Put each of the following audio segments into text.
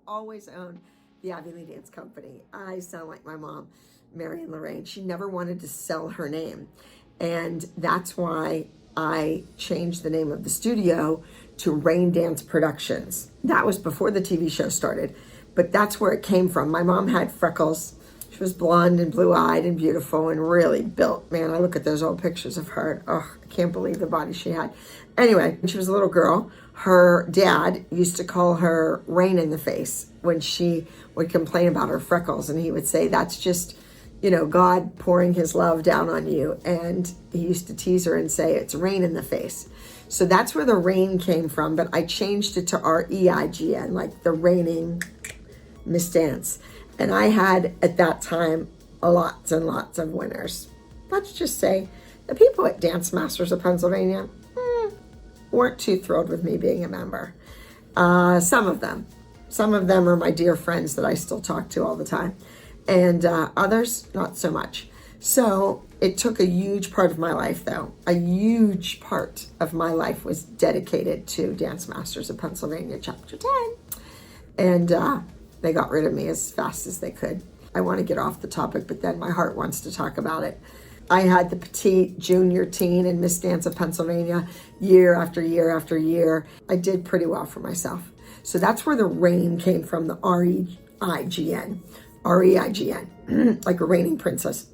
always own the Ivy Lee Dance Company. I sound like my mom, Mary and Lorraine. She never wanted to sell her name. And that's why I changed the name of the studio to Rain Dance Productions. That was before the TV show started, but that's where it came from. My mom had freckles. She was blonde and blue-eyed and beautiful and really built. Man, I look at those old pictures of her. Oh, I can't believe the body she had. Anyway, when she was a little girl, her dad used to call her Rain in the Face when she would complain about her freckles. And he would say, that's just, God pouring his love down on you. And he used to tease her and say, it's rain in the face. So that's where the rain came from. But I changed it to REIGN, like the raining Miss Dance. And I had, at that time, lots and lots of winners. Let's just say the people at Dance Masters of Pennsylvania weren't too thrilled with me being a member. Some of them are my dear friends that I still talk to all the time. And others, not so much. So it took a huge part of my life, though. A huge part of my life was dedicated to Dance Masters of Pennsylvania, Chapter 10. And they got rid of me as fast as they could. I want to get off the topic, but then my heart wants to talk about it. I had the petite junior teen and Miss Dance of Pennsylvania year after year after year. I did pretty well for myself. So that's where the rain came from, the REIGN, like a reigning princess.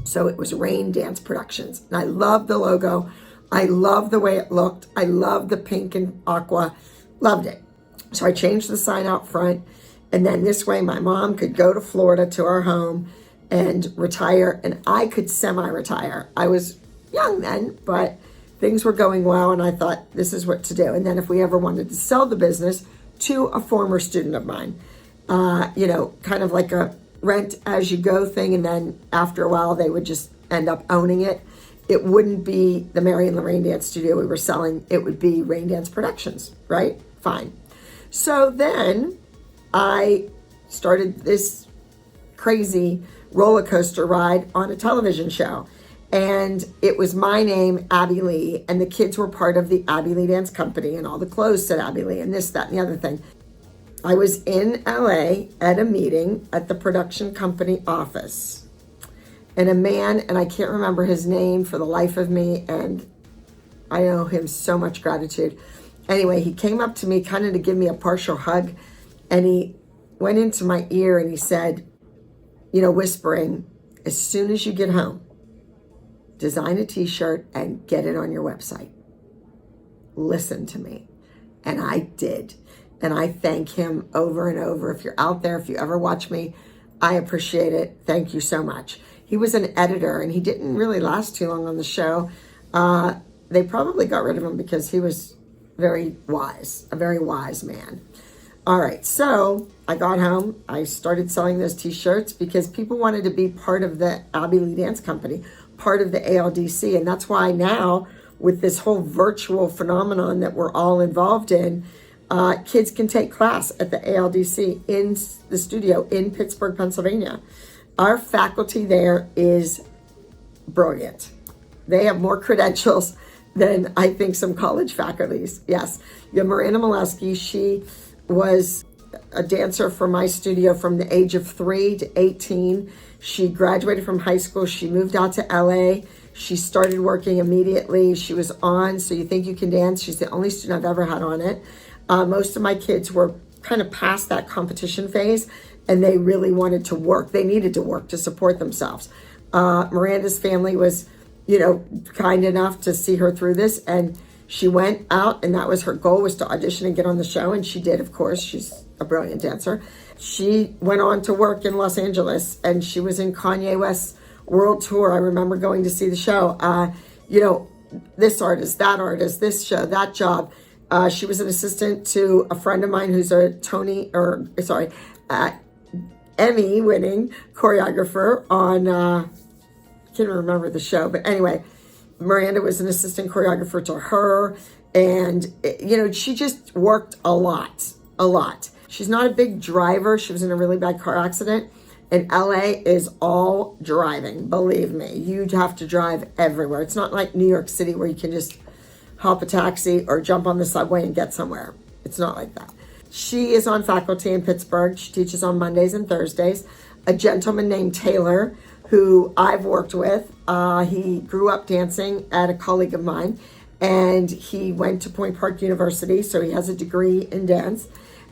So it was Rain Dance Productions. And I loved the logo. I loved the way it looked. I loved the pink and aqua. Loved it. So I changed the sign out front. And then this way my mom could go to Florida to our home and retire, and I could semi-retire. I was young then, but things were going well, and I thought this is what to do. And then if we ever wanted to sell the business to a former student of mine, kind of like a rent-as-you-go thing, and then after a while they would just end up owning it. It wouldn't be the Mary and Lorraine Dance Studio we were selling. It would be Rain Dance Productions, right? Fine. So then I started this crazy roller coaster ride on a television show. And it was my name, Abby Lee, and the kids were part of the Abby Lee Dance Company, and all the clothes said Abby Lee, and this, that, and the other thing. I was in LA at a meeting at the production company office. And a man, and I can't remember his name for the life of me, and I owe him so much gratitude. Anyway, he came up to me kind of to give me a partial hug, and he went into my ear and he said, whispering, as soon as you get home, design a t-shirt and get it on your website. Listen to me. And I did. And I thank him over and over. If you're out there, if you ever watch me, I appreciate it. Thank you so much. He was an editor and he didn't really last too long on the show. They probably got rid of him because he was a very wise man. All right, so I got home. I started selling those t-shirts because people wanted to be part of the Abby Lee Dance Company, part of the ALDC. And that's why now, with this whole virtual phenomenon that we're all involved in, kids can take class at the ALDC in the studio in Pittsburgh, Pennsylvania. Our faculty there is brilliant. They have more credentials than I think some college faculties. Yes, you have Miranda Molesky. She was a dancer for my studio from the age of 3 to 18. She graduated from high school. She moved out to LA. She started working immediately. She was on So You Think You Can Dance. She's the only student I've ever had on it. Most of my kids were kind of past that competition phase, and they really wanted to work. They needed to work to support themselves. Miranda's family was, kind enough to see her through this, and she went out, and that was her goal, was to audition and get on the show, and she did, of course. She's a brilliant dancer. She went on to work in Los Angeles, and she was in Kanye West's world tour. I remember going to see the show. This artist, that artist, this show, that job. She was an assistant to a friend of mine who's a Emmy-winning choreographer on, I can't remember the show, but anyway, Miranda was an assistant choreographer to her, and she just worked a lot. She's not a big driver. She was in a really bad car accident, and LA is all driving, believe me. You have to drive everywhere. It's not like New York City where you can just hop a taxi or jump on the subway and get somewhere. It's not like that. She is on faculty in Pittsburgh. She teaches on Mondays and Thursdays. A gentleman named Taylor, who I've worked with, he grew up dancing at a colleague of mine, and he went to Point Park University, so he has a degree in dance,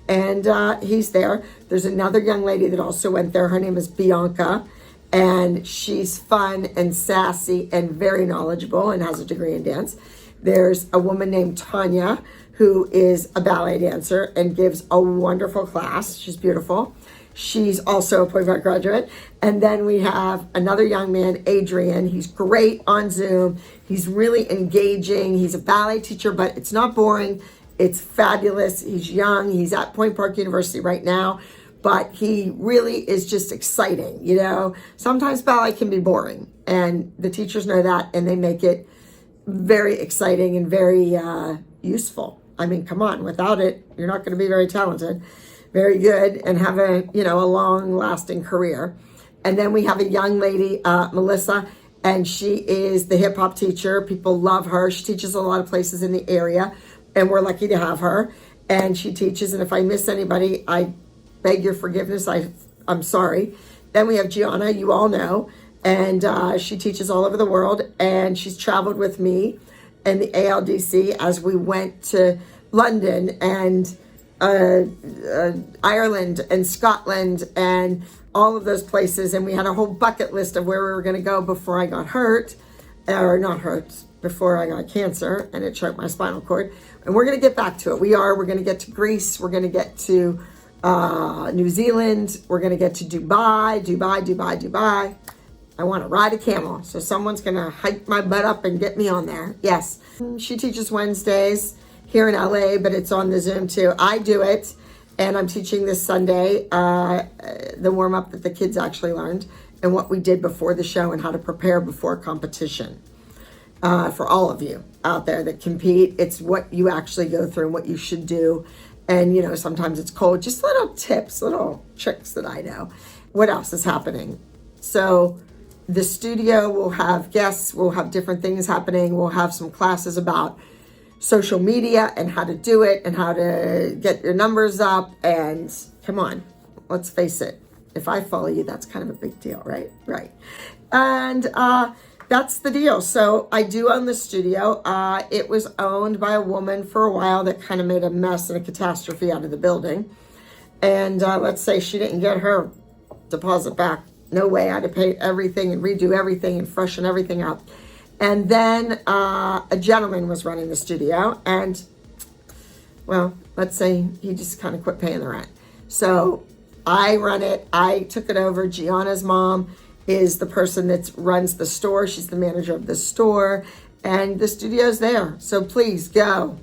and he's there. There's another young lady that also went there. Her name is Bianca, and she's fun and sassy and very knowledgeable and has a degree in dance. There's a woman named Tanya, who is a ballet dancer and gives a wonderful class. She's beautiful. She's also a Point Park graduate. And then we have another young man, Adrian. He's great on Zoom. He's really engaging. He's a ballet teacher, but it's not boring. It's fabulous. He's young. He's at Point Park University right now, but he really is just exciting. You know, sometimes ballet can be boring, and the teachers know that, and they make it very exciting and very useful. I mean, come on, without it, you're not going to be very talented, very good, and have a long lasting career. And then we have a young lady, Melissa, and she is the hip hop teacher. People love her. She teaches a lot of places in the area, and we're lucky to have her. And she teaches, and if I miss anybody, I beg your forgiveness. I'm sorry. Then we have Gianna, you all know, and she teaches all over the world, and she's traveled with me and the ALDC as we went to London and Ireland and Scotland and all of those places, and we had a whole bucket list of where we were going to go before I got hurt, or not hurt, before I got cancer and it choked my spinal cord. And we're going to get back to it. We're going to get to Greece. We're going to get to New Zealand. We're going to get to Dubai. I want to ride a camel, so someone's going to hike my butt up and get me on there. Yes. She teaches Wednesdays here in LA, but it's on the Zoom too. I do it, and I'm teaching this Sunday the warm-up that the kids actually learned and what we did before the show and how to prepare before competition. For all of you out there that compete, it's what you actually go through and what you should do. And, you know, sometimes it's cold. Just little tips, little tricks that I know. What else is happening? So the studio will have guests, we'll have different things happening. We'll have some classes about social media and how to do it and how to get your numbers up. And come on, let's face it. If I follow you, that's kind of a big deal, right? Right. And that's the deal. So I do own the studio. It was owned by a woman for a while that kind of made a mess and a catastrophe out of the building. And let's say she didn't get her deposit back. No way. I had to pay everything and redo everything and freshen everything up. And then a gentleman was running the studio, and, well, let's say he just kind of quit paying the rent. So I run it. I took it over. Gianna's mom is the person that runs the store. She's the manager of the store, and the studio's there. So please go.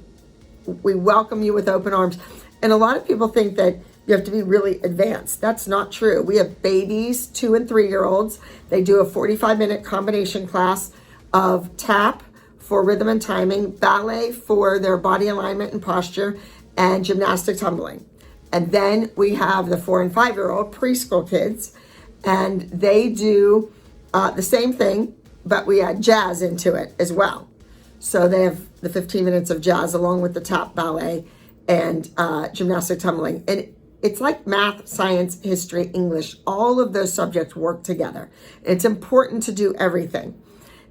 We welcome you with open arms. And a lot of people think that you have to be really advanced. That's not true. We have babies, 2 and 3-year-olds. They do a 45-minute combination class of tap for rhythm and timing, ballet for their body alignment and posture, and gymnastic tumbling. And then we have the 4 and 5-year-old preschool kids, and they do the same thing, but we add jazz into it as well. So they have the 15 minutes of jazz along with the tap, ballet, and gymnastic tumbling. And it's like math, science, history, English. All of those subjects work together. It's important to do everything.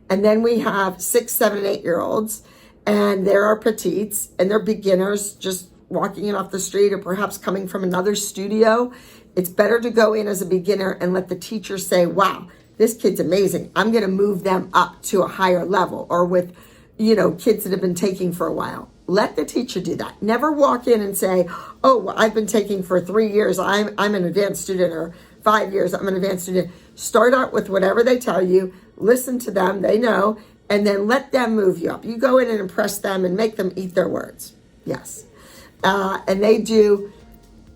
And then we have 6, 7, and 8-year-olds, and there are petites, and they're beginners just walking in off the street or perhaps coming from another studio. It's better to go in as a beginner and let the teacher say, wow, this kid's amazing. I'm going to move them up to a higher level. Or with, kids that have been taking for a while. Let the teacher do that. Never walk in and say, oh, well, I've been taking for 3 years. I'm an advanced student, or 5 years, I'm an advanced student. Start out with whatever they tell you. Listen to them. They know. And then let them move you up. You go in and impress them and make them eat their words. Yes. And they do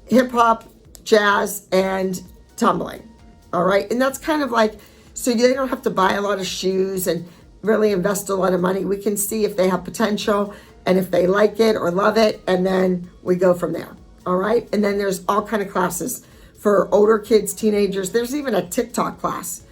hip hop, jazz, and tumbling. All right. And that's kind of like, so they don't have to buy a lot of shoes and really invest a lot of money. We can see if they have potential and if they like it or love it, and then we go from there. All right. And then there's all kind of classes for older kids, teenagers. There's even a TikTok class.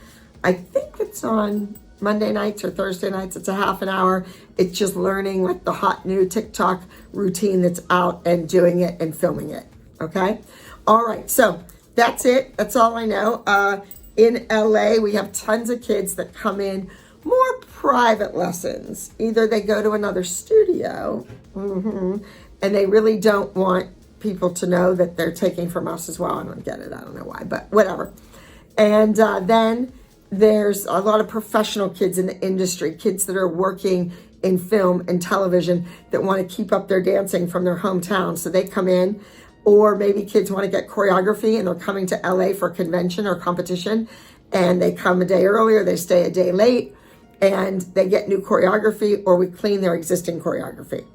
I think it's on Monday nights or Thursday nights. It's a half an hour. It's just learning like the hot new TikTok routine that's out and doing it and filming it. Okay. All right. So that's it. That's all I know. In LA, we have tons of kids that come in more private lessons. Either they go to another studio and they really don't want people to know that they're taking from us as well. I don't get it. I don't know why, but whatever. And then there's a lot of professional kids in the industry, kids that are working in film and television that want to keep up their dancing from their hometown. So they come in, or maybe kids want to get choreography and they're coming to LA for a convention or competition, and they come a day earlier, they stay a day late, and they get new choreography, or we clean their existing choreography.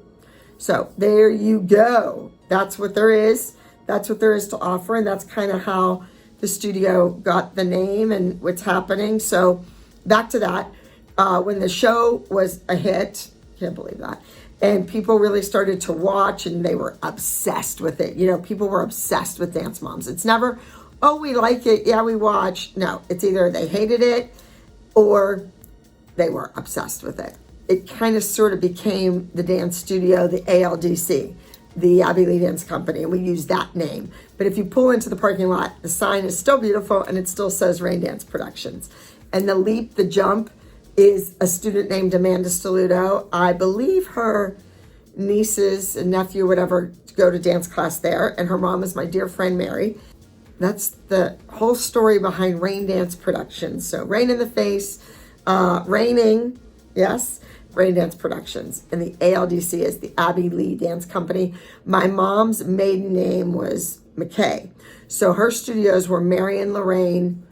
So there you go. That's what there is. That's what there is to offer. And that's kind of how the studio got the name and what's happening. So back to that. When the show was a hit, can't believe that, and people really started to watch and they were obsessed with it. You know, people were obsessed with Dance Moms. It's never, oh, we like it. Yeah, we watch. No, it's either they hated it or they were obsessed with it. It kind of sort of became the dance studio, the ALDC, the Abby Lee Dance Company, and we use that name. But if you pull into the parking lot, the sign is still beautiful and it still says Rain Dance Productions. And the leap, the jump, is a student named Amanda Stoluto. I believe her nieces and nephew, whatever, go to dance class there, and her mom is my dear friend Mary. That's the whole story behind Rain Dance Productions. So Rain in the Face, Raining, yes, Rain Dance Productions, and the ALDC is the Abby Lee Dance Company. My mom's maiden name was McKay, so her studios were Marion Lorraine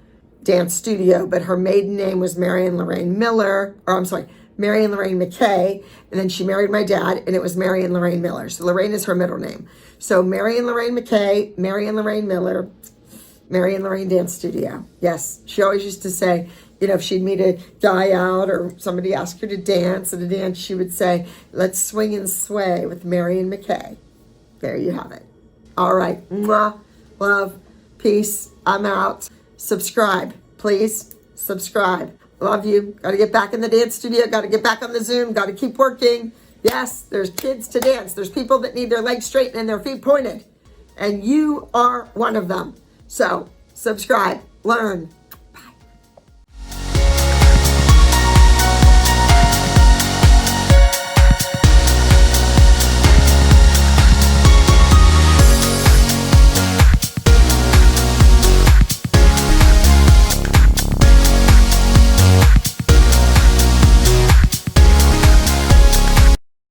Dance Studio, but her maiden name was Marion Lorraine Miller, or I'm sorry, Marion Lorraine McKay, and then she married my dad, and it was Marion Lorraine Miller. So Lorraine is her middle name. So Marion Lorraine McKay, Marion Lorraine Miller, Marion Lorraine Dance Studio. Yes, she always used to say, you know, if she'd meet a guy out or somebody asked her to dance at a dance, she would say, let's swing and sway with Marion McKay. There you have it. All right. Mwah. Love. Peace. I'm out. Subscribe. Please subscribe. Love you. Got to get back in the dance studio. Got to get back on the Zoom. Got to keep working. Yes, there's kids to dance. There's people that need their legs straightened and their feet pointed. And you are one of them. So subscribe. Learn.